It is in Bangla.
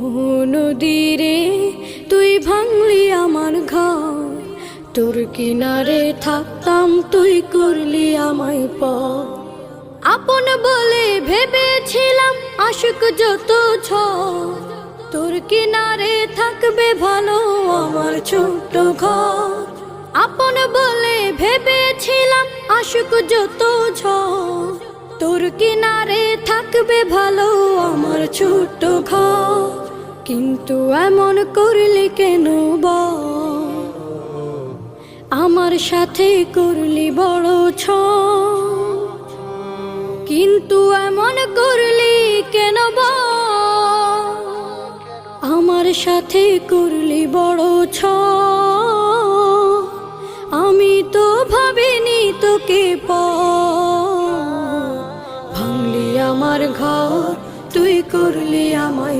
নদীরে তুই ভাঙলি আমার ঘর, তোর কিনারে থাকতাম তুই করলি আমায় পর। আপন বলে ভেবেছিলাম আশুক যত ঝড়, তোর কিনারে থাকবে ভালো আমার ছোট্ট ঘর। আপন বলে ভেবেছিলাম আশুক যত ঝড়, তোর কিনারে থাকবে ভালো আমার ছোট্ট ঘর। কিন্তু এমন করলি কেন বল, আমার সাথে করলি বড় ছল। কিন্তু এমন করলি কেন বল, আমার সাথে করলি বড় ছল। আমি তো ভাবিনি তোকে ভাঙলি আমার ঘর, তুই করলি আমায়